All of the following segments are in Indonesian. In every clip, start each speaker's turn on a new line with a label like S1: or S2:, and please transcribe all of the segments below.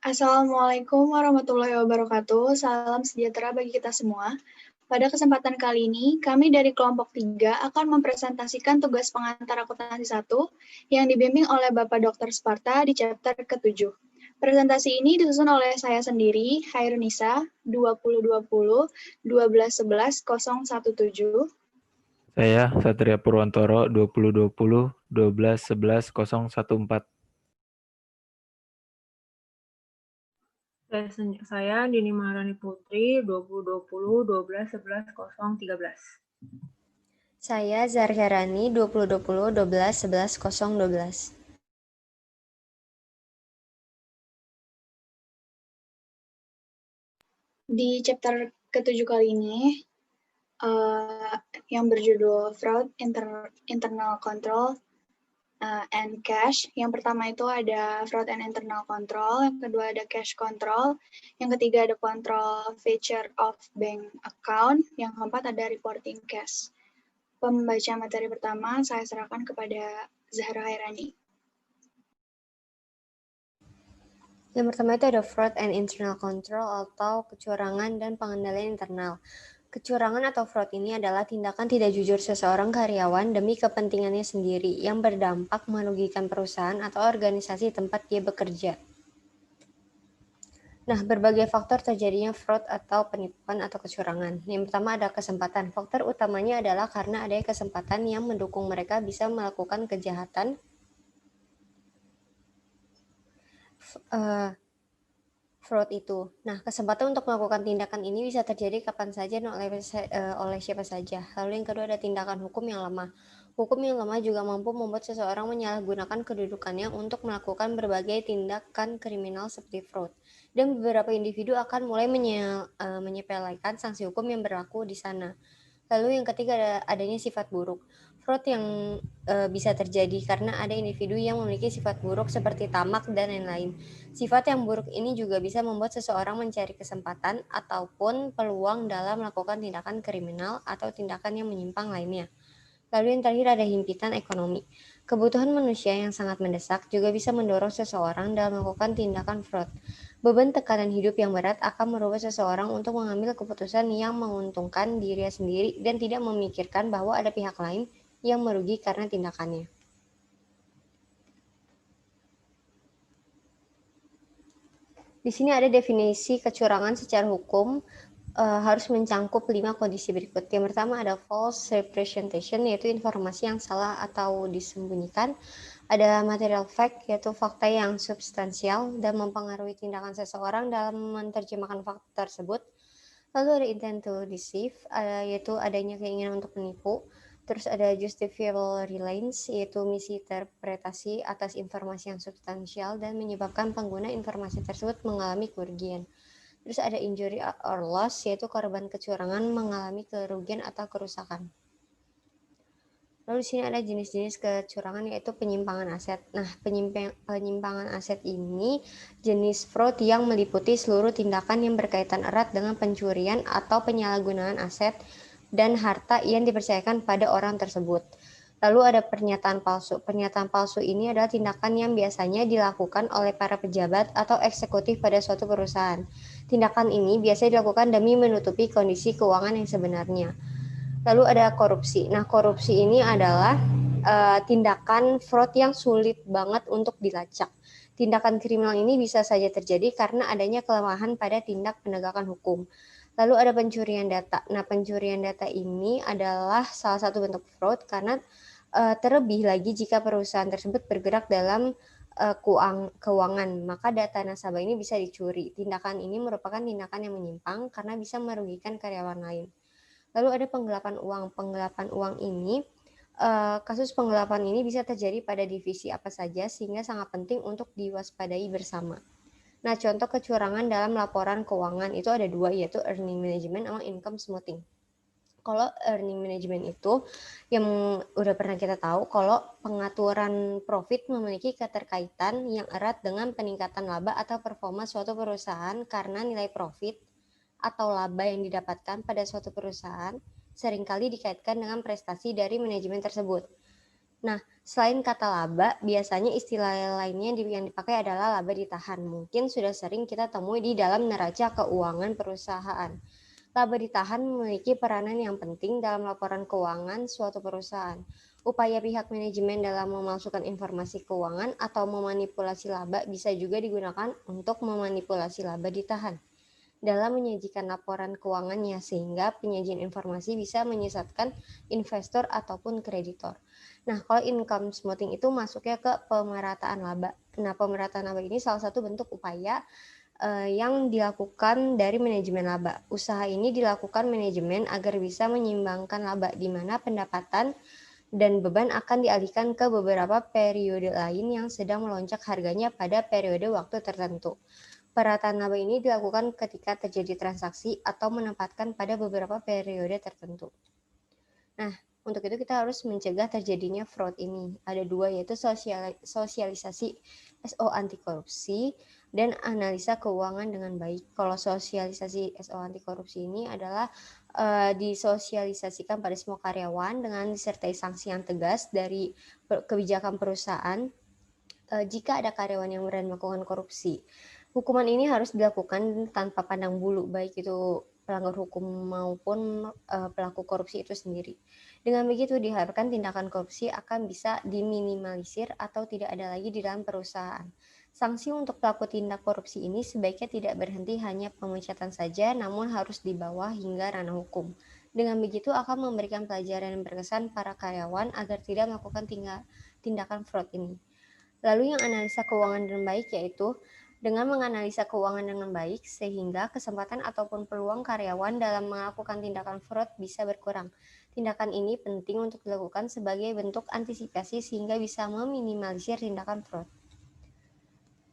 S1: Assalamualaikum warahmatullahi wabarakatuh. Salam sejahtera bagi kita semua. Pada kesempatan kali ini, kami dari kelompok 3 akan mempresentasikan tugas pengantar akuntansi 1 yang dibimbing oleh Bapak Dr. Sparta di chapter ke-7. Presentasi ini disusun oleh saya sendiri, Hairunisa, 2020-1211-017.
S2: Saya Satria Purwantoro 2020-1211-014.
S3: Saya Dini Maharani Putri 2020-1211-013.
S4: Saya Zarherani 2020-1211-012.
S1: Di chapter ke-7 kali ini, yang berjudul Fraud, Internal Control, and Cash. Yang pertama itu ada Fraud and Internal Control, yang kedua ada Cash Control, yang ketiga ada Control Feature of Bank Account, yang keempat ada Reporting Cash. Pembaca materi pertama saya serahkan kepada Zahra Hairani.
S4: Yang pertama itu ada fraud and internal control atau kecurangan dan pengendalian internal. Kecurangan atau fraud ini adalah tindakan tidak jujur seseorang karyawan demi kepentingannya sendiri yang berdampak merugikan perusahaan atau organisasi tempat dia bekerja. Nah, berbagai faktor terjadinya fraud atau penipuan atau kecurangan. Yang pertama ada kesempatan. Faktor utamanya adalah karena adanya kesempatan yang mendukung mereka bisa melakukan kejahatan fraud itu. Nah, kesempatan untuk melakukan tindakan ini bisa terjadi kapan saja dan oleh siapa saja. Lalu yang kedua ada tindakan hukum yang lemah. Hukum yang lemah juga mampu membuat seseorang menyalahgunakan kedudukannya untuk melakukan berbagai tindakan kriminal seperti fraud. Dan beberapa individu akan mulai menyepelekan sanksi hukum yang berlaku di sana. Lalu yang ketiga adanya sifat buruk. Fraud yang bisa terjadi karena ada individu yang memiliki sifat buruk seperti tamak dan lain-lain. Sifat yang buruk ini juga bisa membuat seseorang mencari kesempatan ataupun peluang dalam melakukan tindakan kriminal atau tindakan yang menyimpang lainnya. Lalu yang terakhir ada himpitan ekonomi. Kebutuhan manusia yang sangat mendesak juga bisa mendorong seseorang dalam melakukan tindakan fraud. Beban tekanan hidup yang berat akan merubah seseorang untuk mengambil keputusan yang menguntungkan dirinya sendiri dan tidak memikirkan bahwa ada pihak lain yang merugi karena tindakannya. Di sini ada definisi kecurangan secara hukum harus mencangkup 5 kondisi berikut. Yang pertama ada false representation, yaitu informasi yang salah atau disembunyikan. Ada material fact, yaitu fakta yang substansial dan mempengaruhi tindakan seseorang dalam menerjemahkan fakta tersebut. Lalu ada intent to deceive, yaitu adanya keinginan untuk menipu. Terus ada justifiable reliance, yaitu misi interpretasi atas informasi yang substansial dan menyebabkan pengguna informasi tersebut mengalami kerugian. Terus ada injury or loss, yaitu korban kecurangan mengalami kerugian atau kerusakan. Lalu di sini ada jenis-jenis kecurangan, yaitu penyimpangan aset. Nah, penyimpangan aset ini jenis fraud yang meliputi seluruh tindakan yang berkaitan erat dengan pencurian atau penyalahgunaan aset dan harta yang dipercayakan pada orang tersebut. Lalu ada pernyataan palsu. Pernyataan palsu ini adalah tindakan yang biasanya dilakukan oleh para pejabat atau eksekutif pada suatu perusahaan. Tindakan ini biasanya dilakukan demi menutupi kondisi keuangan yang sebenarnya. Lalu ada korupsi. Nah, korupsi ini adalah tindakan fraud yang sulit banget untuk dilacak. Tindakan kriminal ini bisa saja terjadi karena adanya kelemahan pada tindak penegakan hukum. Lalu ada pencurian data. Nah, pencurian data ini adalah salah satu bentuk fraud karena terlebih lagi jika perusahaan tersebut bergerak dalam keuangan, maka data nasabah ini bisa dicuri. Tindakan ini merupakan tindakan yang menyimpang karena bisa merugikan karyawan lain. Lalu ada penggelapan uang. Penggelapan uang ini, kasus penggelapan ini bisa terjadi pada divisi apa saja sehingga sangat penting untuk diwaspadai bersama. Nah, contoh kecurangan dalam laporan keuangan itu ada 2, yaitu earning management sama income smoothing. Kalau earning management itu yang udah pernah kita tahu kalau pengaturan profit memiliki keterkaitan yang erat dengan peningkatan laba atau performa suatu perusahaan karena nilai profit atau laba yang didapatkan pada suatu perusahaan seringkali dikaitkan dengan prestasi dari manajemen tersebut. Nah, selain kata laba, biasanya istilah lainnya yang dipakai adalah laba ditahan. Mungkin sudah sering kita temui di dalam neraca keuangan perusahaan. Laba ditahan memiliki peranan yang penting dalam laporan keuangan suatu perusahaan. Upaya pihak manajemen dalam memalsukan informasi keuangan atau memanipulasi laba bisa juga digunakan untuk memanipulasi laba ditahan dalam menyajikan laporan keuangannya, sehingga penyajian informasi bisa menyesatkan investor ataupun kreditor. Nah, kalau income smoothing itu masuknya ke pemerataan laba. Nah, pemerataan laba ini salah satu bentuk upaya yang dilakukan dari manajemen laba. Usaha ini dilakukan manajemen agar bisa menyeimbangkan laba, di mana pendapatan dan beban akan dialihkan ke beberapa periode lain yang sedang melonjak harganya pada periode waktu tertentu. Perataan laba ini dilakukan ketika terjadi transaksi atau menempatkan pada beberapa periode tertentu. Nah, untuk itu kita harus mencegah terjadinya fraud ini. Ada dua, yaitu sosialisasi SO anti korupsi dan analisa keuangan dengan baik. Kalau sosialisasi SO anti korupsi ini adalah disosialisasikan pada semua karyawan dengan disertai sanksi yang tegas dari kebijakan perusahaan jika ada karyawan yang berani melakukan korupsi. Hukuman ini harus dilakukan tanpa pandang bulu, baik itu pelanggar hukum maupun pelaku korupsi itu sendiri. Dengan begitu diharapkan tindakan korupsi akan bisa diminimalisir atau tidak ada lagi di dalam perusahaan. Sanksi untuk pelaku tindak korupsi ini sebaiknya tidak berhenti hanya pemecatan saja, namun harus dibawa hingga ranah hukum. Dengan begitu akan memberikan pelajaran yang berkesan para karyawan agar tidak melakukan tindakan fraud ini. Lalu yang analisa keuangan dengan baik, yaitu dengan menganalisa keuangan dengan baik sehingga kesempatan ataupun peluang karyawan dalam melakukan tindakan fraud bisa berkurang. Tindakan ini penting untuk dilakukan sebagai bentuk antisipasi sehingga bisa meminimalisir tindakan fraud.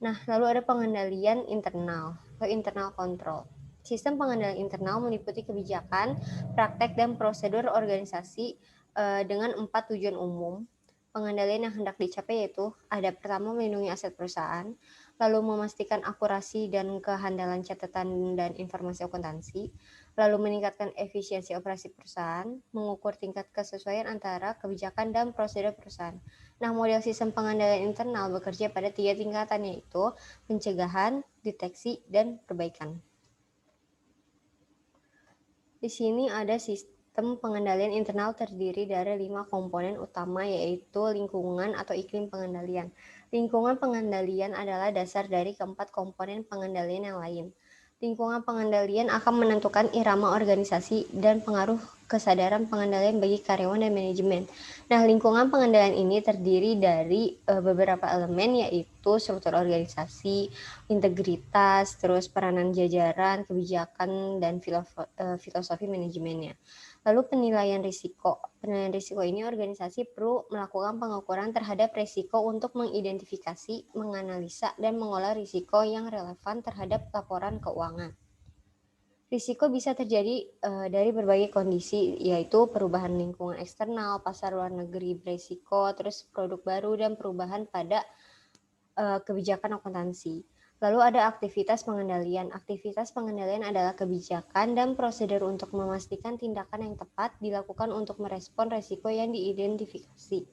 S4: Nah, lalu ada pengendalian internal atau internal control. Sistem pengendalian internal meliputi kebijakan, praktek, dan prosedur organisasi dengan 4 tujuan umum. Pengendalian yang hendak dicapai yaitu ada pertama melindungi aset perusahaan, lalu memastikan akurasi dan kehandalan catatan dan informasi akuntansi, lalu meningkatkan efisiensi operasi perusahaan, mengukur tingkat kesesuaian antara kebijakan dan prosedur perusahaan. Nah, model sistem pengendalian internal bekerja pada 3 tingkatan, yaitu pencegahan, deteksi, dan perbaikan. Di sini ada sistem pengendalian internal terdiri dari 5 komponen utama, yaitu lingkungan atau iklim pengendalian. Lingkungan pengendalian adalah dasar dari keempat komponen pengendalian yang lain. Lingkungan pengendalian akan menentukan irama organisasi dan pengaruh kesadaran pengendalian bagi karyawan dan manajemen. Nah, lingkungan pengendalian ini terdiri dari beberapa elemen, yaitu struktur organisasi, integritas, terus peranan jajaran, kebijakan, dan filosofi manajemennya. Lalu penilaian risiko. Penilaian risiko ini organisasi perlu melakukan pengukuran terhadap risiko untuk mengidentifikasi, menganalisa, dan mengolah risiko yang relevan terhadap laporan keuangan. Risiko bisa terjadi dari berbagai kondisi, yaitu perubahan lingkungan eksternal, pasar luar negeri berisiko, terus produk baru, dan perubahan pada kebijakan akuntansi. Lalu ada aktivitas pengendalian. Aktivitas pengendalian adalah kebijakan dan prosedur untuk memastikan tindakan yang tepat dilakukan untuk merespon risiko yang diidentifikasi.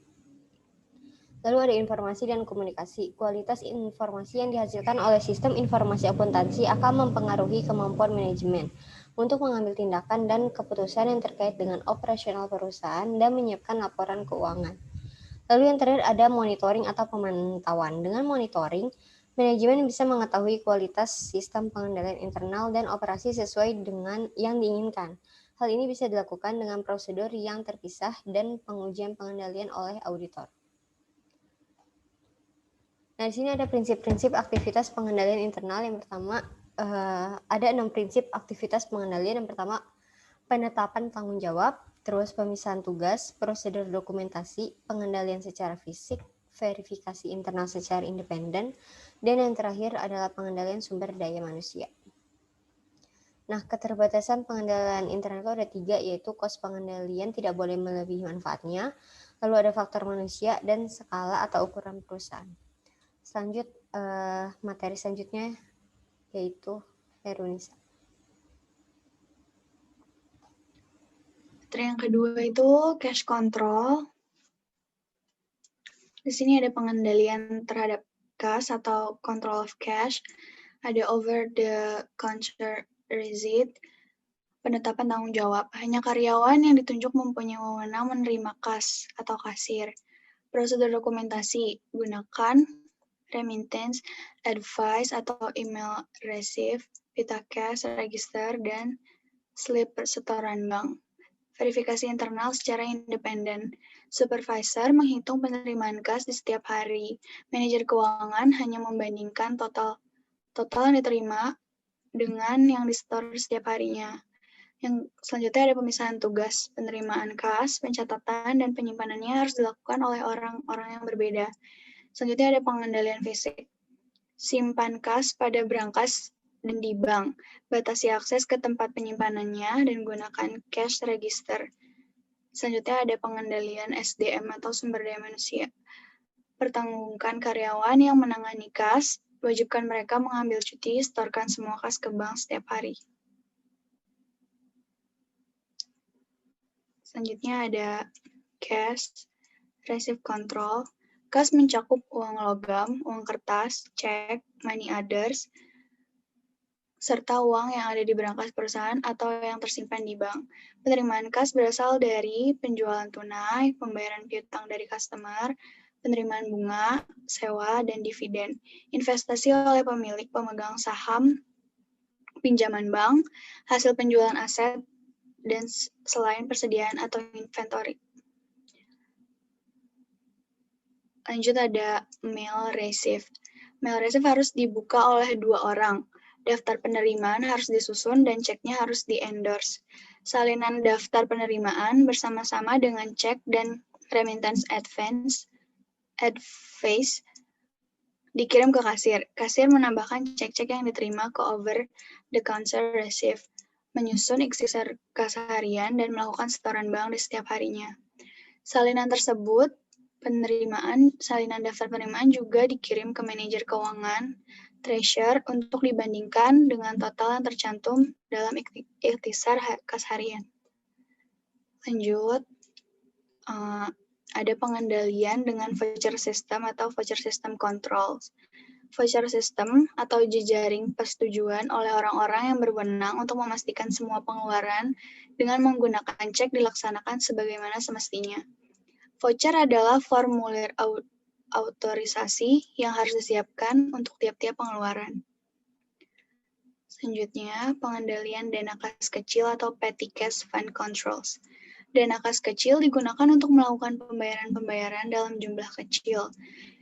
S4: Lalu ada informasi dan komunikasi. Kualitas informasi yang dihasilkan oleh sistem informasi akuntansi akan mempengaruhi kemampuan manajemen untuk mengambil tindakan dan keputusan yang terkait dengan operasional perusahaan dan menyiapkan laporan keuangan. Lalu yang terakhir ada monitoring atau pemantauan. Dengan monitoring, manajemen bisa mengetahui kualitas sistem pengendalian internal dan operasi sesuai dengan yang diinginkan. Hal ini bisa dilakukan dengan prosedur yang terpisah dan pengujian pengendalian oleh auditor. Nah, di sini ada prinsip-prinsip aktivitas pengendalian internal. Yang pertama, ada 6 prinsip aktivitas pengendalian. Yang pertama, penetapan tanggung jawab, terus pemisahan tugas, prosedur dokumentasi, pengendalian secara fisik, verifikasi internal secara independen, dan yang terakhir adalah pengendalian sumber daya manusia. Nah, keterbatasan pengendalian internal itu ada 3, yaitu kos pengendalian tidak boleh melebihi manfaatnya, lalu ada faktor manusia, dan skala atau ukuran perusahaan. Materi selanjutnya yaitu Herunisa.
S1: Materi yang kedua itu cash control. Di sini ada pengendalian terhadap kas atau control of cash, ada over the counter receipt, penetapan tanggung jawab. Hanya karyawan yang ditunjuk mempunyai wewenang menerima kas atau kasir. Prosedur dokumentasi, gunakan remittance, advice atau email receive, pita cash, register, dan slip setoran bank. Verifikasi internal secara independen. Supervisor menghitung penerimaan kas di setiap hari. Manajer keuangan hanya membandingkan total yang diterima dengan yang disetor setiap harinya. Yang selanjutnya ada pemisahan tugas. Penerimaan kas, pencatatan, dan penyimpanannya harus dilakukan oleh orang-orang yang berbeda. Selanjutnya ada pengendalian fisik. Simpan kas pada brankas dan di bank. Batasi akses ke tempat penyimpanannya dan gunakan cash register. Selanjutnya ada pengendalian SDM atau sumber daya manusia. Pertanggungan karyawan yang menangani kas, wajibkan mereka mengambil cuti, setorkan semua kas ke bank setiap hari. Selanjutnya ada cash receipt control. Kas mencakup uang logam, uang kertas, cek, money orders, serta uang yang ada di brankas perusahaan atau yang tersimpan di bank. Penerimaan kas berasal dari penjualan tunai, pembayaran piutang dari customer, penerimaan bunga, sewa, dan dividen. Investasi oleh pemilik pemegang saham, pinjaman bank, hasil penjualan aset, dan selain persediaan atau inventory. Lanjut ada mail receipt. Mail receipt harus dibuka oleh 2 orang. Daftar penerimaan harus disusun dan ceknya harus di-endorse. Salinan daftar penerimaan bersama-sama dengan cek dan remittance advance dikirim ke kasir. Kasir menambahkan cek-cek yang diterima ke over the counter receipt, menyusun isi kas harian dan melakukan setoran bank di setiap harinya. Salinan daftar penerimaan juga dikirim ke manajer keuangan, treasurer, untuk dibandingkan dengan total yang tercantum dalam ikhtisar kas harian. Lanjut, ada pengendalian dengan voucher system atau voucher system control. Voucher system atau jejaring persetujuan oleh orang-orang yang berwenang untuk memastikan semua pengeluaran dengan menggunakan cek dilaksanakan sebagaimana semestinya. Voucher adalah formulir autorisasi yang harus disiapkan untuk tiap-tiap pengeluaran. Selanjutnya, pengendalian dana kas kecil atau petty cash fund controls. Dana kas kecil digunakan untuk melakukan pembayaran-pembayaran dalam jumlah kecil,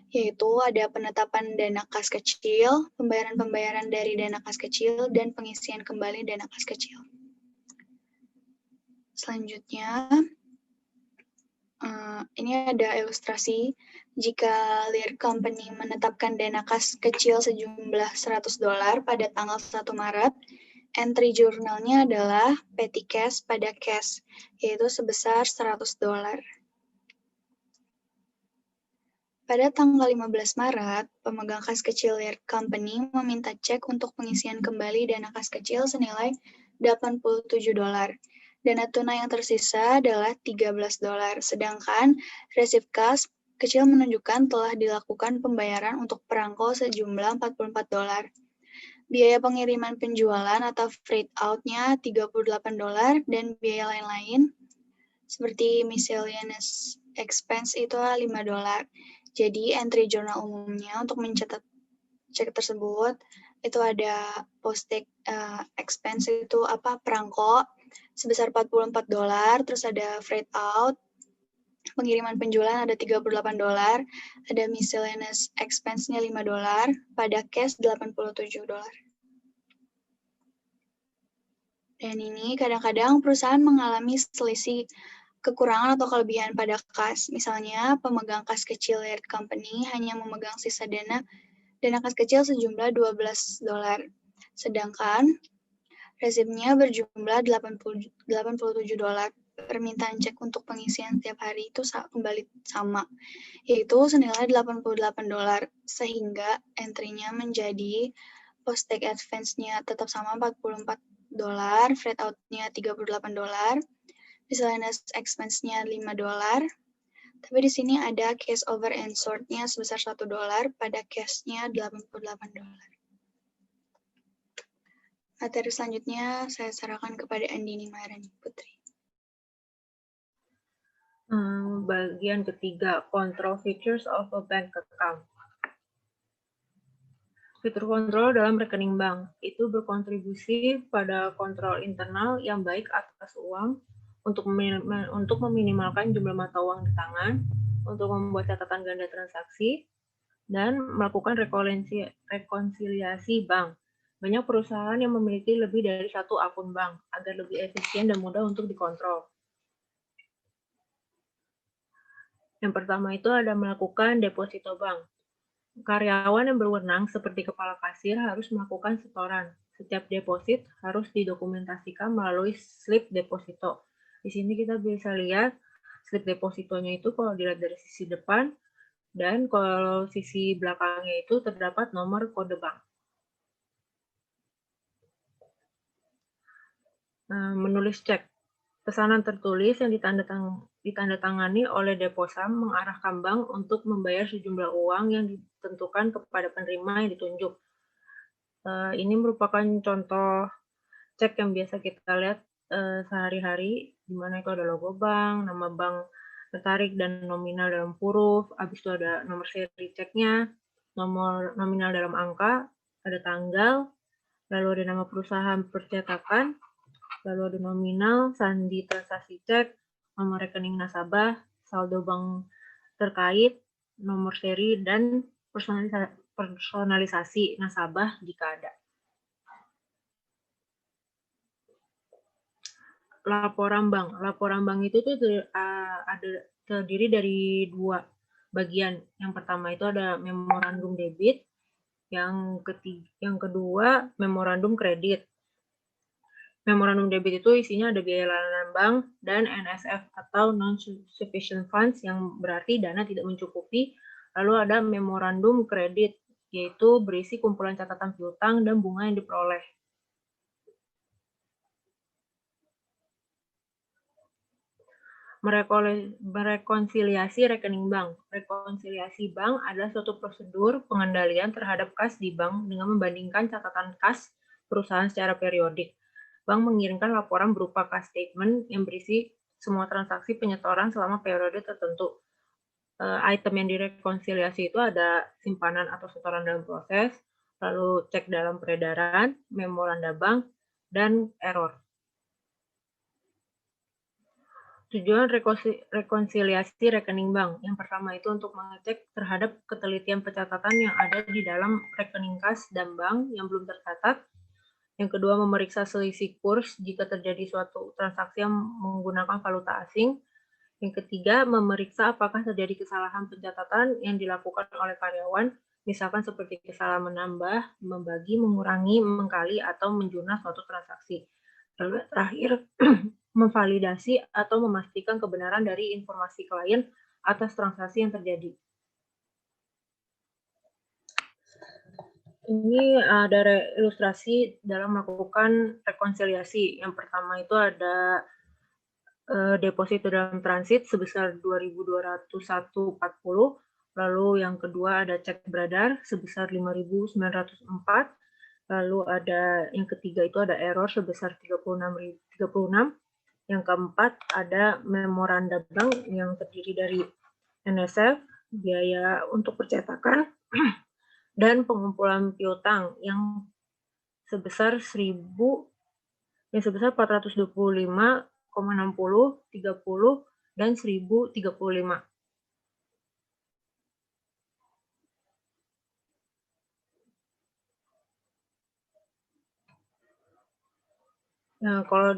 S1: yaitu ada penetapan dana kas kecil, pembayaran-pembayaran dari dana kas kecil, dan pengisian kembali dana kas kecil. Selanjutnya, ini ada ilustrasi. Jika Lear Company menetapkan dana kas kecil sejumlah $100 pada tanggal 1 Maret, entry jurnalnya adalah petty cash pada cash, yaitu sebesar $100. Pada tanggal 15 Maret, pemegang kas kecil Lear Company meminta cek untuk pengisian kembali dana kas kecil senilai $87. Dana tunai yang tersisa adalah $13, sedangkan resip kas kecil menunjukkan telah dilakukan pembayaran untuk perangko sejumlah $44. Biaya pengiriman penjualan atau freight out-nya $38 dan biaya lain-lain seperti miscellaneous expense itu $5. Jadi entry jurnal umumnya untuk mencatat cek tersebut itu ada postage expense itu perangko sebesar $44, terus ada freight out, pengiriman penjualan ada $38, ada miscellaneous expense-nya $5, pada cash $87. Dan ini kadang-kadang perusahaan mengalami selisih kekurangan atau kelebihan pada kas. Misalnya, pemegang kas kecil Lear Company hanya memegang sisa dana kas kecil sejumlah $12, sedangkan resipnya berjumlah $87. Permintaan cek untuk pengisian setiap hari itu kembali sama, yaitu senilai $88, sehingga entry-nya menjadi postage advance-nya tetap sama $44, freight out-nya $38, miscellaneous expense-nya $5, Tapi di sini ada cash over and sort-nya sebesar $1 pada cash-nya $88. Materi selanjutnya saya serahkan kepada Andini Maharani Putri.
S3: Bagian ketiga, control features of a bank account. Fitur kontrol dalam rekening bank itu berkontribusi pada kontrol internal yang baik atas uang untuk meminimalkan jumlah mata uang di tangan, untuk membuat catatan ganda transaksi, dan melakukan rekonsiliasi bank. Banyak perusahaan yang memiliki lebih dari satu akun bank agar lebih efisien dan mudah untuk dikontrol. Yang pertama itu ada melakukan deposito bank. Karyawan yang berwenang seperti kepala kasir harus melakukan setoran. Setiap deposit harus didokumentasikan melalui slip deposito. Di sini kita bisa lihat slip depositonya itu kalau dilihat dari sisi depan, dan kalau sisi belakangnya itu terdapat nomor kode bank. Menulis cek. Pesanan tertulis yang ditandatangani oleh Deposam mengarahkan bank untuk membayar sejumlah uang yang ditentukan kepada penerima yang ditunjuk. Ini merupakan contoh cek yang biasa kita lihat sehari-hari, di mana itu ada logo bank, nama bank tertarik dan nominal dalam huruf, habis itu ada nomor seri ceknya, nomor nominal dalam angka, ada tanggal, lalu ada nama perusahaan percetakan, lalu ada nominal, sandi transaksi cek, nomor rekening nasabah, saldo bank terkait, nomor seri, dan personalisasi nasabah jika ada. Laporan bank. Laporan bank itu tuh terdiri dari dua bagian. Yang pertama itu ada memorandum debit, yang kedua memorandum kredit. Memorandum debit itu isinya ada biaya layanan bank dan NSF atau non-sufficient funds, yang berarti dana tidak mencukupi. Lalu ada memorandum kredit, yaitu berisi kumpulan catatan piutang dan bunga yang diperoleh. Merekonsiliasi rekening bank. Rekonsiliasi bank adalah suatu prosedur pengendalian terhadap kas di bank dengan membandingkan catatan kas perusahaan secara periodik. Bank mengirimkan laporan berupa cash statement yang berisi semua transaksi penyetoran selama periode tertentu. Item yang direkonsiliasi itu ada simpanan atau setoran dalam proses, lalu cek dalam peredaran, memoranda bank, dan error. Tujuan rekonsiliasi rekening bank. Yang pertama itu untuk mengecek terhadap ketelitian pencatatan yang ada di dalam rekening kas dan bank yang belum tercatat. Yang kedua, memeriksa selisih kurs jika terjadi suatu transaksi yang menggunakan valuta asing. Yang ketiga, memeriksa apakah terjadi kesalahan pencatatan yang dilakukan oleh karyawan, misalkan seperti kesalahan menambah, membagi, mengurangi, mengkali, atau menjumlah suatu transaksi. Lalu terakhir, memvalidasi atau memastikan kebenaran dari informasi klien atas transaksi yang terjadi. Ini ada ilustrasi dalam melakukan rekonsiliasi. Yang pertama itu ada deposito dalam transit sebesar 2.201,40. Lalu yang kedua ada cek beredar sebesar 5.904. Lalu ada yang ketiga itu ada error sebesar 36. Yang keempat ada memoranda bank yang terdiri dari NSF, biaya untuk percetakan, dan pengumpulan piutang yang sebesar 425,60, 30, dan 1.035. Nah, kalau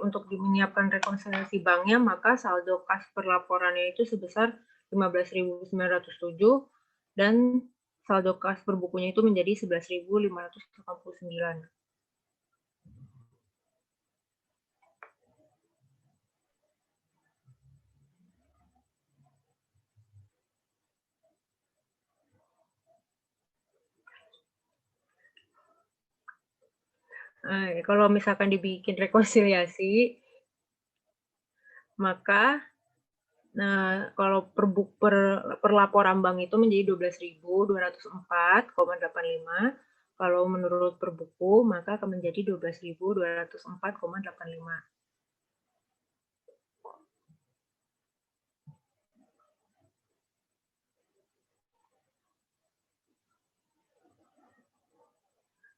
S3: untuk menyiapkan rekonsiliasi banknya, maka saldo kas per laporannya itu sebesar 15.907 dan saldo kas per bukunya itu menjadi 11.589. Kalau misalkan dibikin rekonsiliasi, maka Nah, kalau per laporan bank itu menjadi 12.204,85. Kalau menurut per buku, maka akan menjadi 12.204,85.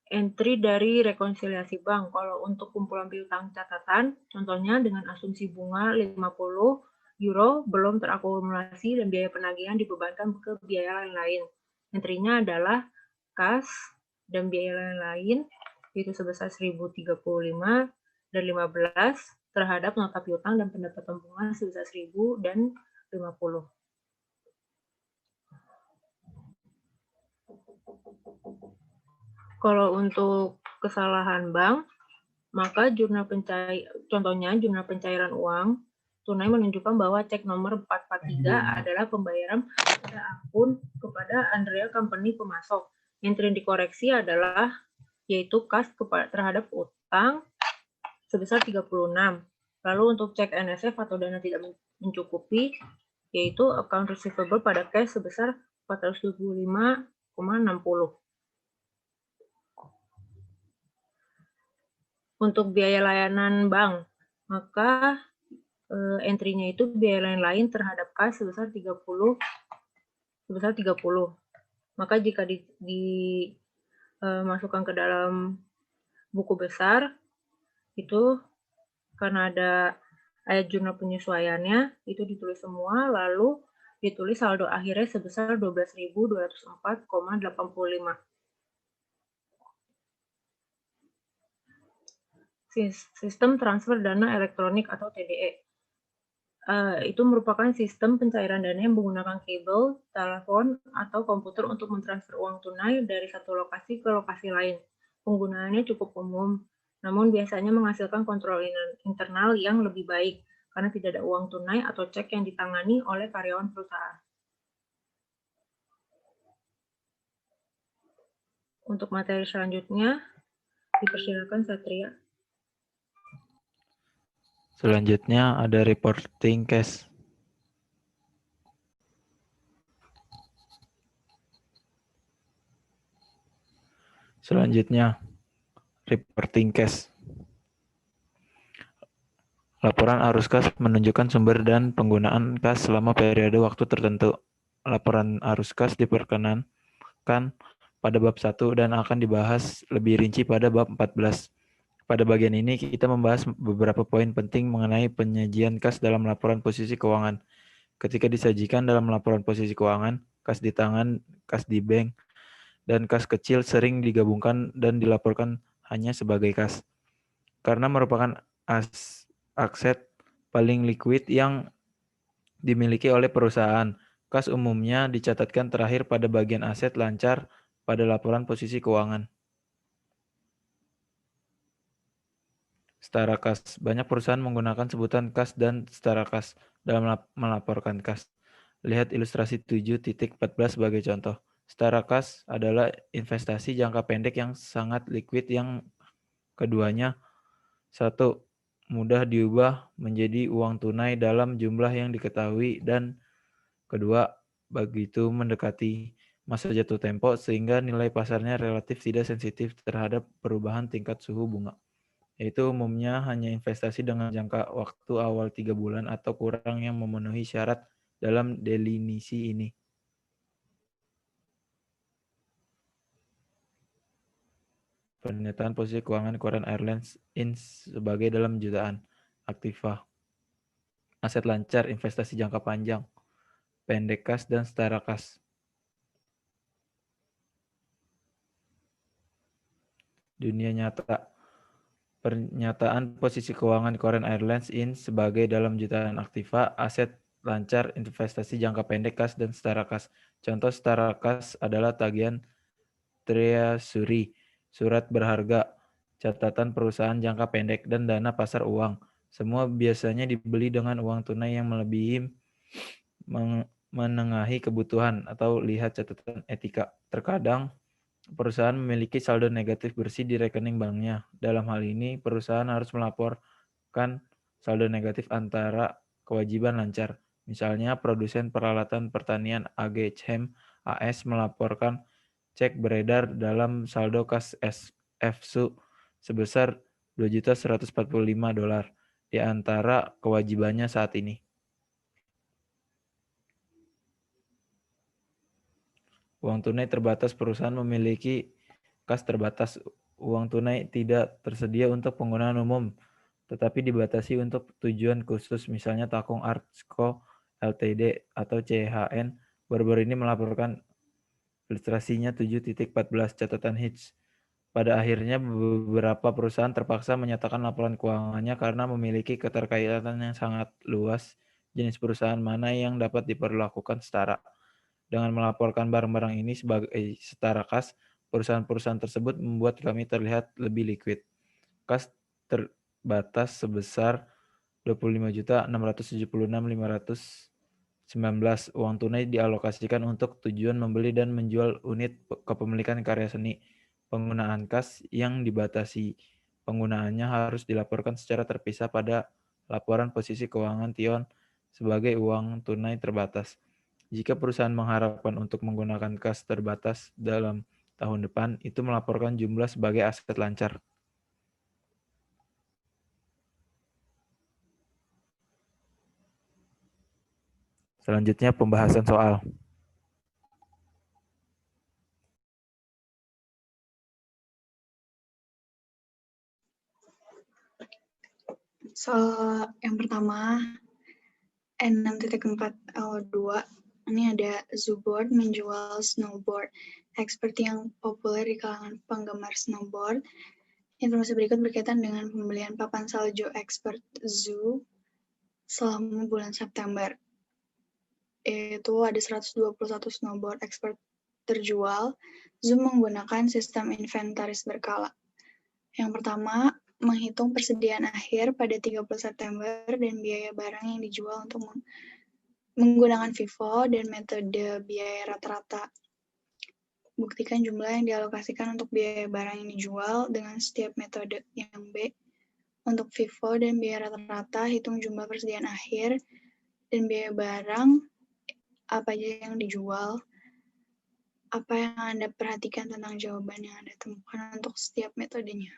S3: Entry dari rekonsiliasi bank. Kalau untuk kumpulan piutang catatan, contohnya dengan asumsi bunga 50 euro belum terakumulasi dan biaya penagihan dibebankan ke biaya lain-lain. Entry-nya adalah kas dan biaya lain-lain, yaitu sebesar 1.035 dan 15 terhadap nota piutang dan pendapatan bunga sebesar 1.000 dan 50. Kalau untuk kesalahan bank, maka contohnya jurnal pencairan uang tunai menunjukkan bahwa cek nomor 443 adalah pembayaran pada akun kepada Andrea Company pemasok. Entry yang dikoreksi adalah yaitu kas terhadap utang sebesar 36. Lalu untuk cek NSF atau dana tidak mencukupi, yaitu account receivable pada cash sebesar 425,60. Untuk biaya layanan bank, maka entry-nya itu biaya lain-lain terhadap kas sebesar 30. Maka jika dimasukkan ke dalam buku besar, itu karena ada ayat jurnal penyesuaiannya, itu ditulis semua, lalu ditulis saldo akhirnya sebesar 12.204,85. Sistem transfer dana elektronik atau TDE. Itu merupakan sistem pencairan dana yang menggunakan kabel, telepon, atau komputer untuk mentransfer uang tunai dari satu lokasi ke lokasi lain. Penggunaannya cukup umum, namun biasanya menghasilkan kontrol internal yang lebih baik karena tidak ada uang tunai atau cek yang ditangani oleh karyawan perusahaan. Untuk materi selanjutnya, dipersilakan Satria.
S2: Selanjutnya ada reporting cash. Selanjutnya, reporting cash. Laporan arus kas menunjukkan sumber dan penggunaan kas selama periode waktu tertentu. Laporan arus kas diperkenankan pada bab 1 dan akan dibahas lebih rinci pada bab 14. Pada bagian ini kita membahas beberapa poin penting mengenai penyajian kas dalam laporan posisi keuangan. Ketika disajikan dalam laporan posisi keuangan, kas di tangan, kas di bank, dan kas kecil sering digabungkan dan dilaporkan hanya sebagai kas. Karena merupakan aset paling liquid yang dimiliki oleh perusahaan, kas umumnya dicatatkan terakhir pada bagian aset lancar pada laporan posisi keuangan. Setara kas. Banyak perusahaan menggunakan sebutan kas dan setara kas dalam melaporkan kas. Lihat ilustrasi 7.14 sebagai contoh. Setara kas adalah investasi jangka pendek yang sangat liquid yang keduanya, 1. mudah diubah menjadi uang tunai dalam jumlah yang diketahui, dan kedua, begitu mendekati masa jatuh tempo sehingga nilai pasarnya relatif tidak sensitif terhadap perubahan tingkat suhu bunga. Yaitu umumnya hanya investasi dengan jangka waktu awal 3 bulan atau kurang yang memenuhi syarat dalam definisi ini. Pernyataan posisi keuangan Korean Airlines Inc. sebagai dalam jutaan. Aktiva. Aset lancar, investasi jangka panjang, pendek kas, dan setara kas. Dunia nyata. Pernyataan posisi keuangan Korean Airlines Inc. sebagai dalam jutaan. Aktiva, aset lancar, investasi jangka pendek kas, dan setara kas. Contoh setara kas adalah tagihan treasury, surat berharga, catatan perusahaan jangka pendek, dan dana pasar uang. Semua biasanya dibeli dengan uang tunai yang melebihi menengahi kebutuhan atau lihat catatan etika. Terkadang perusahaan memiliki saldo negatif bersih di rekening banknya. Dalam hal ini, perusahaan harus melaporkan saldo negatif antara kewajiban lancar. Misalnya, produsen peralatan pertanian AG Chem AS melaporkan cek beredar dalam saldo kas FSU sebesar $2.145 di antara kewajibannya saat ini. Uang tunai terbatas perusahaan memiliki kas terbatas. Uang tunai tidak tersedia untuk penggunaan umum, tetapi dibatasi untuk tujuan khusus, misalnya Takung Artsco Ltd atau CHN baru-baru ini melaporkan ilustrasinya 7.14 catatan Hitch. Pada akhirnya beberapa perusahaan terpaksa menyatakan laporan keuangannya karena memiliki keterkaitan yang sangat luas jenis perusahaan mana yang dapat diperlakukan setara. Dengan melaporkan barang-barang ini sebagai setara kas, perusahaan-perusahaan tersebut membuat kami terlihat lebih liquid. Kas terbatas sebesar 25.676.519. Uang tunai dialokasikan untuk tujuan membeli dan menjual unit kepemilikan karya seni. Penggunaan kas yang dibatasi penggunaannya harus dilaporkan secara terpisah pada laporan posisi keuangan Tion sebagai uang tunai terbatas. Jika perusahaan mengharapkan untuk menggunakan kas terbatas dalam tahun depan, itu melaporkan jumlah sebagai aset lancar. Selanjutnya pembahasan soal.
S1: Soal yang pertama, N6.4L2, ini ada Zooboard menjual snowboard. Expert yang populer di kalangan penggemar snowboard. Informasi berikut berkaitan dengan pembelian papan salju Expert Zoo selama bulan September. Itu ada 121 snowboard Expert terjual. Zoo menggunakan sistem inventaris berkala. Yang pertama, menghitung persediaan akhir pada 30 September dan biaya barang yang dijual untuk menggunakan FIFO dan metode biaya rata-rata. Buktikan jumlah yang dialokasikan untuk biaya barang yang dijual dengan setiap metode. Yang B, untuk FIFO dan biaya rata-rata, hitung jumlah persediaan akhir dan biaya barang apa aja yang dijual. Apa yang Anda perhatikan tentang jawaban yang Anda temukan untuk setiap metodenya?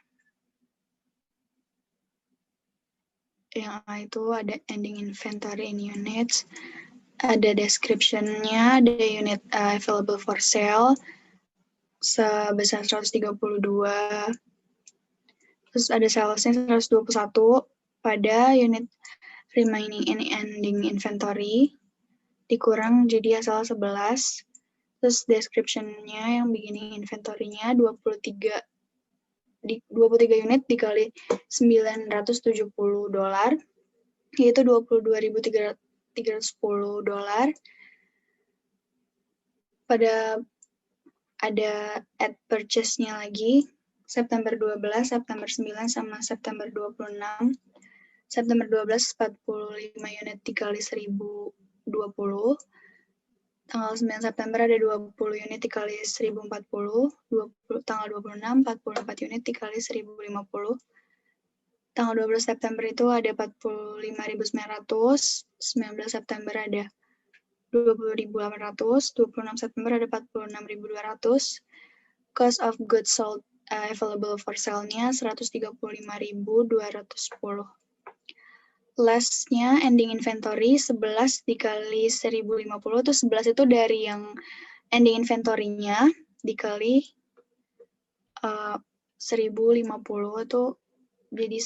S1: Yang A itu ada ending inventory in units, ada description-nya, ada unit available for sale sebesar 132, terus ada sales-nya 121 pada unit remaining in ending inventory, dikurang jadi asal 11, terus description-nya yang beginning inventory-nya 23 unit dikali $970, yaitu $22.310. Pada ada at purchase-nya lagi, September 12, September 9, sama September 26. September 12, 45 unit dikali 1.020. Tanggal 9 September ada 20 unit dikali 1.040. Tanggal 26, 44 unit dikali 1.050. Tanggal 12 September itu ada 45.900. 19 September ada 20.800, 26 September ada 46.200. Cost of goods sold available for sale-nya 135.210. Last-nya ending inventory 11 dikali 1.050, itu 11 itu dari yang ending inventory-nya dikali 1.050 itu jadi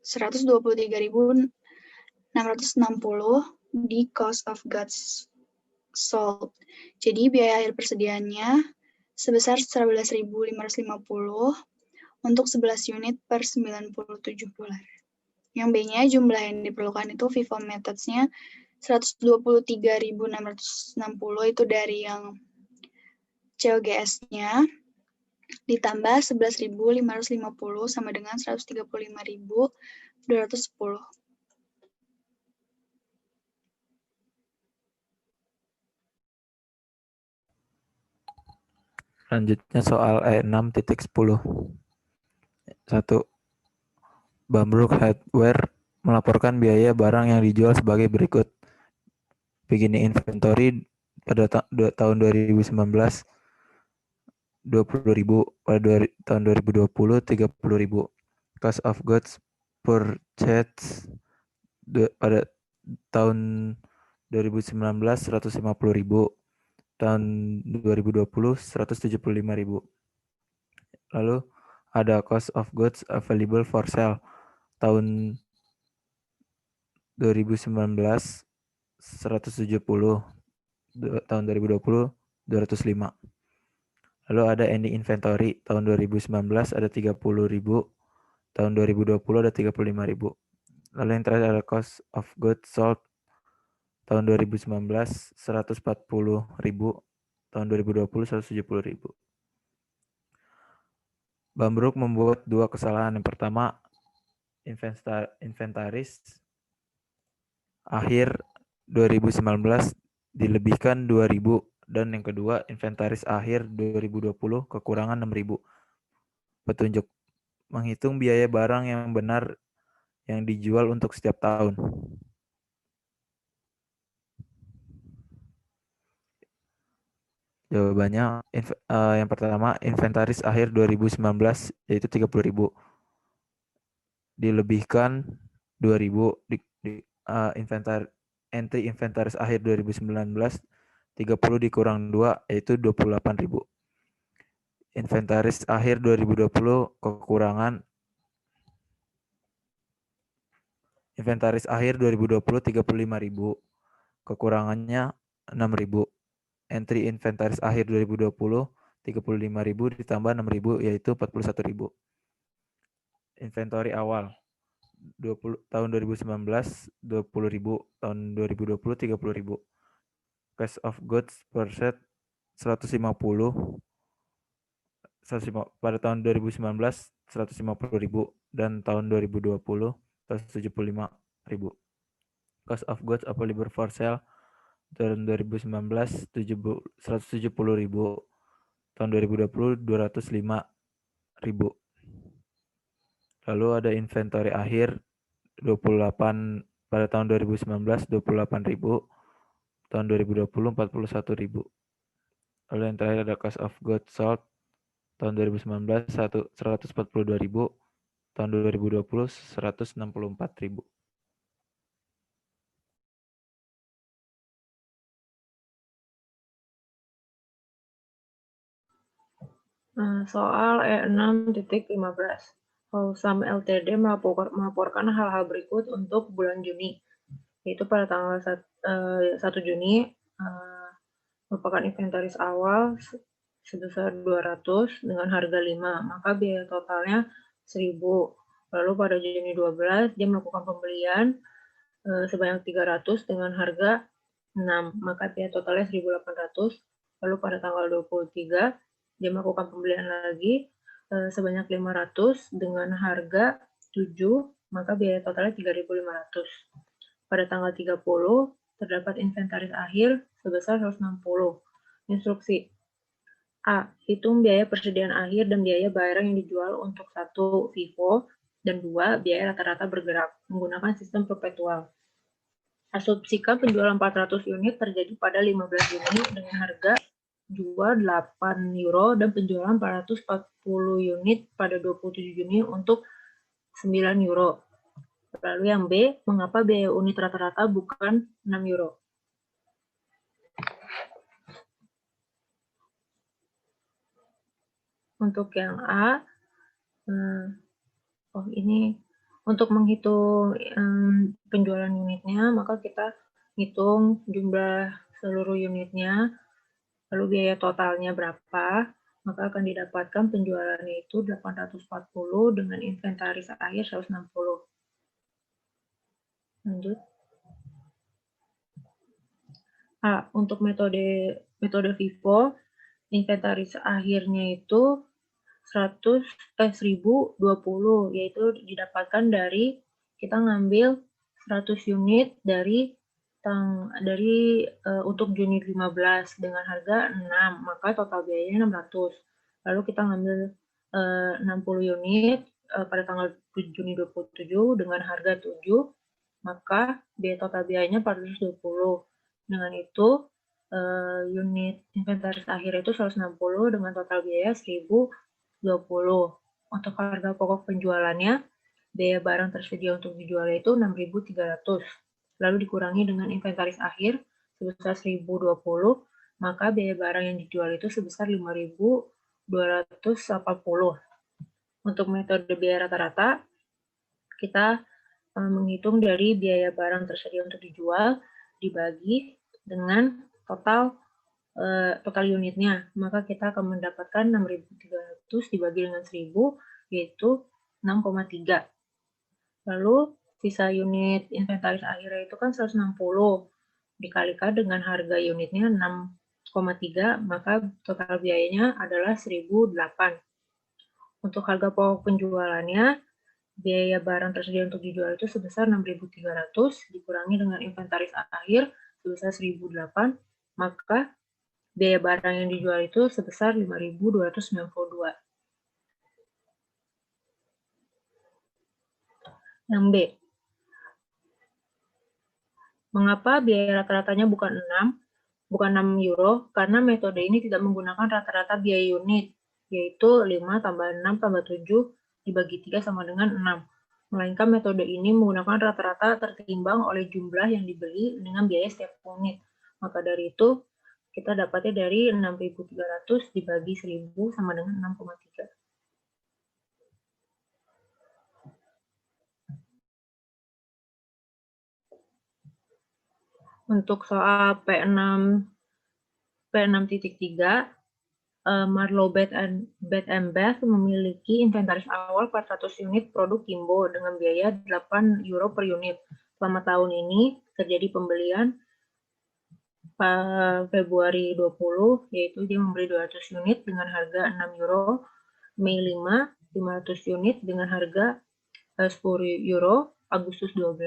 S1: 123.660 di cost of goods sold. Jadi biaya akhir persediaannya sebesar 11.550 untuk 11 unit per $97. Yang B-nya jumlah yang diperlukan itu FIFO methods-nya 123.660 itu dari yang COGS-nya ditambah 11.550 sama dengan 135.210.
S2: Selanjutnya soal E6.10. 1. Bambruk Hardware melaporkan biaya barang yang dijual sebagai berikut. beginning inventory pada tahun 2019 20.000, pada tahun 2020 30.000. Cost of goods purchased pada tahun 2019 150.000, tahun 2020 175.000. Lalu ada cost of goods available for sale tahun 2019 170, tahun 2020 205. Lalu ada ending inventory tahun 2019 ada 30.000, tahun 2020 ada 35.000. Lalu yang terakhir ada cost of goods sold tahun 2019 140.000, tahun 2020 170.000. Bambruk membuat dua kesalahan. Yang pertama, inventaris akhir 2019 dilebihkan 2.000, dan yang kedua, inventaris akhir 2020 kekurangan 6.000. Petunjuk: menghitung biaya barang yang benar yang dijual untuk setiap tahun. Jawabannya yang pertama, inventaris akhir 2019 yaitu 30.000. Dilebihkan 2.000 entry inventaris akhir 2019 30 dikurang 2 yaitu 28.000. Inventaris akhir 2020 kekurangan inventaris akhir 2020 35.000, kekurangannya 6.000. Entry inventaris akhir 2020 35.000 ditambah 6.000 yaitu 41.000. Inventory awal tahun 2019 20.000, tahun 2020 30.000. Cost of goods per set 150 pada tahun 2019 150.000 dan tahun 2020 175.000. Cost of goods available for sale tahun 2019 170.000, tahun 2020 205.000. Lalu ada inventory akhir 28 pada tahun 2019 28.000, tahun 2020 41.000. Lalu yang terakhir ada cost of goods sold tahun 2019 142.000, tahun 2020 164.000.
S3: Soal E6.15. Hawsam Ltd melaporkan hal-hal berikut untuk bulan Juni, yaitu pada tanggal 1 Juni merupakan inventaris awal sebesar 200 dengan harga 5, maka biaya totalnya 1.000. Lalu pada Juni 12 dia melakukan pembelian sebanyak 300 dengan harga 6, maka biaya totalnya 1.800. Lalu pada tanggal 23 dia melakukan pembelian lagi sebanyak 500 dengan harga 7, maka biaya totalnya 3.500. Pada tanggal 30 terdapat inventaris akhir sebesar 160. Instruksi: A. Hitung biaya persediaan akhir dan biaya barang yang dijual untuk 1 FIFO, dan 2. Biaya rata-rata bergerak menggunakan sistem perpetual. Asumsikan penjualan 400 unit terjadi pada 15 Juni dengan harga jual 8 euro dan penjualan 440 unit pada 27 Juni untuk 9 euro. Lalu yang B, mengapa biaya unit rata-rata bukan 6 euro? Untuk yang A, ini untuk menghitung penjualan unitnya, maka kita hitung jumlah seluruh unitnya, lalu biaya totalnya berapa, maka akan didapatkan penjualannya itu 840 dengan inventaris akhir 160. Lanjut. A. Untuk metode FIFO, inventaris akhirnya itu 1020, yaitu didapatkan dari kita ngambil 100 unit dari untuk Juni 15 dengan harga 6, maka total biayanya 600. Lalu kita ngambil 60 unit pada tanggal Juni 27 dengan harga 7, maka biaya total biayanya 420. Dengan itu, unit inventaris akhir itu 160 dengan total biaya 1020. Untuk harga pokok penjualannya, biaya barang tersedia untuk dijual itu 6.300. Lalu dikurangi dengan inventaris akhir sebesar 1020, maka biaya barang yang dijual itu sebesar 5.280. Untuk metode biaya rata-rata, kita menghitung dari biaya barang tersedia untuk dijual dibagi dengan total unitnya, maka kita akan mendapatkan 6.300 dibagi dengan 1.000, yaitu 6,3. Lalu sisa unit inventaris akhirnya itu kan 160 dikalikan dengan harga unitnya 6,3, maka total biayanya adalah 1.008. Untuk harga pokok penjualannya, biaya barang tersedia untuk dijual itu sebesar 6.300 dikurangi dengan inventaris akhir sebesar 1.008, maka biaya barang yang dijual itu sebesar 5.292. Yang B. Mengapa biaya rata-ratanya bukan 6 euro? Karena metode ini tidak menggunakan rata-rata biaya unit, yaitu 5 tambah 6 tambah 7 dibagi 3 sama dengan 6. Melainkan metode ini menggunakan rata-rata tertimbang oleh jumlah yang dibeli dengan biaya setiap unit. Maka dari itu, kita dapatnya dari 6.300 dibagi 1.000 sama dengan 6,3. Untuk soal P6.3, Marlowe Bed and Bath memiliki inventaris awal 400 unit produk Kimbo dengan biaya 8 euro per unit. Selama tahun ini terjadi pembelian Februari 20, yaitu dia membeli 200 unit dengan harga 6 euro, Mei 5, 500 unit dengan harga 10 euro, Agustus 12,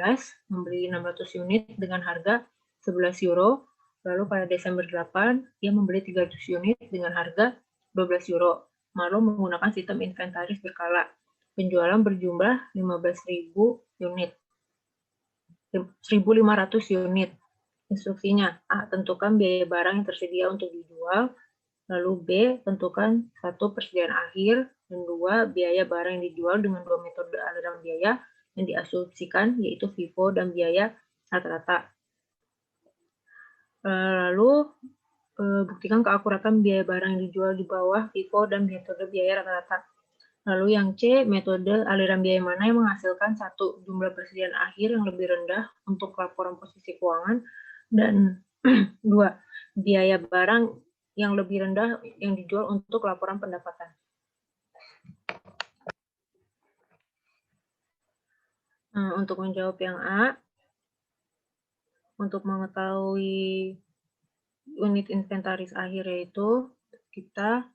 S3: membeli 600 unit dengan harga 11 euro, lalu pada Desember 8, dia membeli 300 unit dengan harga 12 euro. Marlowe menggunakan sistem inventaris berkala. Penjualan berjumlah 15.000 unit. 1.500 unit. Instruksinya, A. Tentukan biaya barang yang tersedia untuk dijual. Lalu B. Tentukan 1. Persediaan akhir. Dan 2. Biaya barang yang dijual dengan 2 metode aliran biaya yang diasumsikan, yaitu FIFO dan biaya rata-rata. Lalu buktikan keakuratan biaya barang yang dijual di bawah FIFO dan metode biaya rata-rata. Lalu yang C, metode aliran biaya mana yang menghasilkan 1. Jumlah persediaan akhir yang lebih rendah untuk laporan posisi keuangan, dan 2. Biaya barang yang lebih rendah yang dijual untuk laporan pendapatan. Untuk menjawab yang A, untuk mengetahui unit inventaris akhir, yaitu kita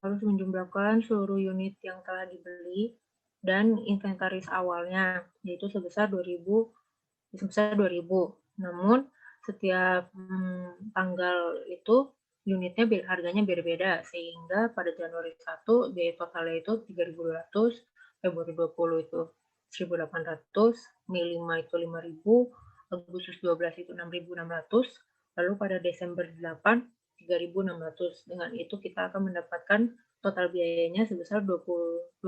S3: harus menjumlahkan seluruh unit yang telah dibeli dan inventaris awalnya, yaitu sebesar 2.000. Namun setiap tanggal itu unitnya harganya berbeda, sehingga pada Januari 1 biaya totalnya itu 3.200, Februari 20 itu 1.800, Mei 5 itu 5.000, Agustus 12 itu 6.600, lalu pada Desember 8 3.600. Dengan itu kita akan mendapatkan total biayanya sebesar 20.200.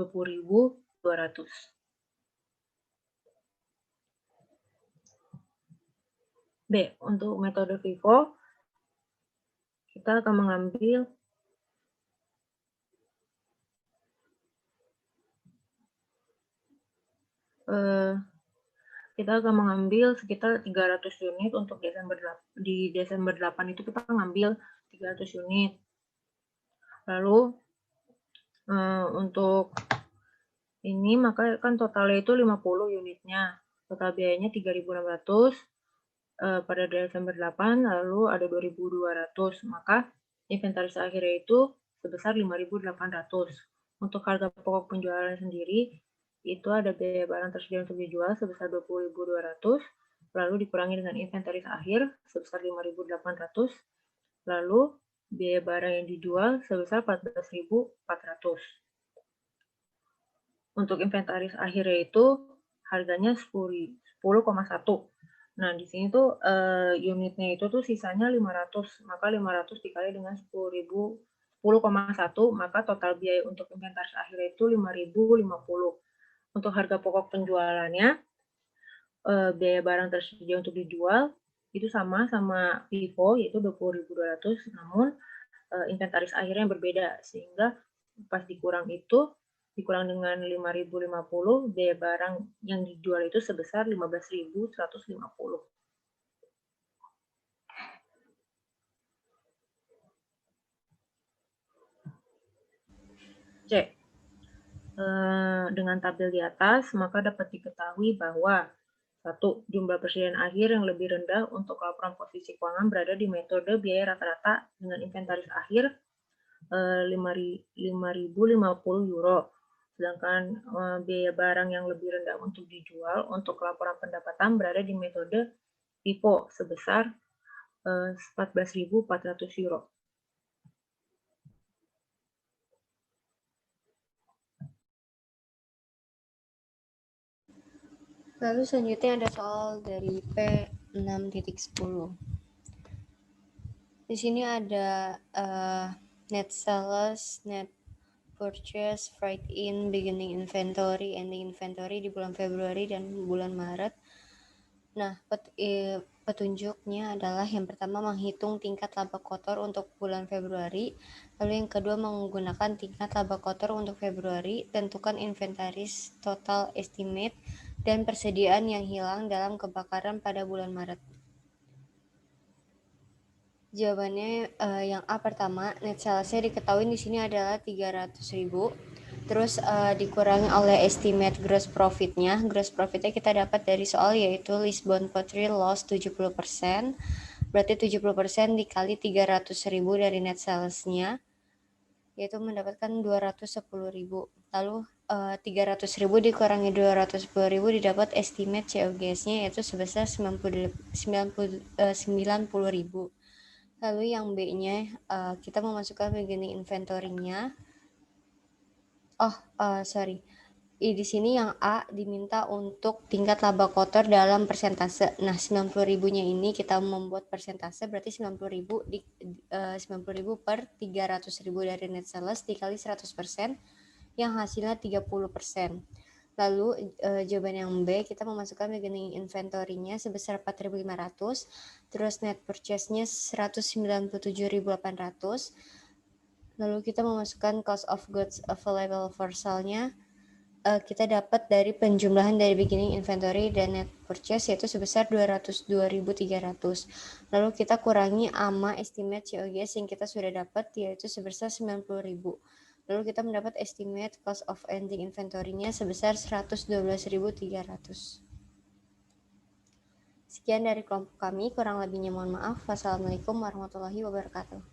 S3: B. Untuk metode FIFO, kita akan mengambil sekitar 300 unit untuk di Desember 8 itu kita ngambil 300 unit. Lalu untuk ini maka kan totalnya itu 50 unitnya. Total biayanya 3.600 pada Desember 8, lalu ada 2.200, maka inventaris akhirnya itu sebesar 5.800. Untuk harga pokok penjualan sendiri, itu ada biaya barang tersedia untuk dijual sebesar 20.200, lalu dikurangi dengan inventaris akhir sebesar 5.800, lalu biaya barang yang dijual sebesar 14.400. Untuk inventaris akhirnya itu harganya 10,1. Nah, di sini tuh unitnya itu tuh sisanya 500, maka 500 dikali dengan 10.000, 10,1, maka total biaya untuk inventaris akhir itu 5.050. Untuk harga pokok penjualannya, biaya barang tersedia untuk dijual itu sama Vivo, yaitu 20.200, namun inventaris akhirnya berbeda, sehingga pas dikurang dengan 5.050, biaya barang yang dijual itu sebesar 15.150. C. Dengan tabel di atas, maka dapat diketahui bahwa 1. Jumlah persediaan akhir yang lebih rendah untuk laporan posisi keuangan berada di metode biaya rata-rata dengan inventaris akhir 5.050 euro. Sedangkan biaya barang yang lebih rendah untuk dijual untuk laporan pendapatan berada di metode FIFO sebesar 14.400 euro.
S4: Lalu selanjutnya ada soal dari P6.10. Di sini ada net sales, net purchase, freight in, beginning inventory, ending inventory di bulan Februari dan bulan Maret. Nah, petunjuknya adalah yang pertama menghitung tingkat laba kotor untuk bulan Februari, lalu yang kedua menggunakan tingkat laba kotor untuk Februari, tentukan inventaris total estimate dan persediaan yang hilang dalam kebakaran pada bulan Maret. Jawabannya yang A pertama, net sales-nya diketahui di sini adalah 300.000. Terus dikurangi oleh estimate gross profit-nya. Gross profit-nya kita dapat dari soal yaitu Lisbon Pottery loss 70%. Berarti 70% dikali 300.000 dari net sales-nya, yaitu mendapatkan 210.000. Lalu 300.000 dikurangi 210.000 didapat estimate COGS-nya yaitu sebesar 90.000. Lalu yang B-nya kita memasukkan beginning inventory-nya. Di sini yang A diminta untuk tingkat laba kotor dalam persentase. Nah, 90.000-nya ini kita membuat persentase, berarti 90.000 per 300.000 dari net sales dikali 100%, yang hasilnya 30%. Lalu jawaban yang B, kita memasukkan beginning inventory-nya sebesar 4.500, terus net purchase-nya 197.800. Lalu kita memasukkan cost of goods available for sale-nya, kita dapat dari penjumlahan dari beginning inventory dan net purchase yaitu sebesar 202.300. Lalu kita kurangi ama estimate COGS yang kita sudah dapat yaitu sebesar 90.000. Lalu kita mendapat estimate cost of ending inventory-nya sebesar 112.300. Sekian dari kelompok kami, kurang lebihnya mohon maaf. Wassalamualaikum warahmatullahi wabarakatuh.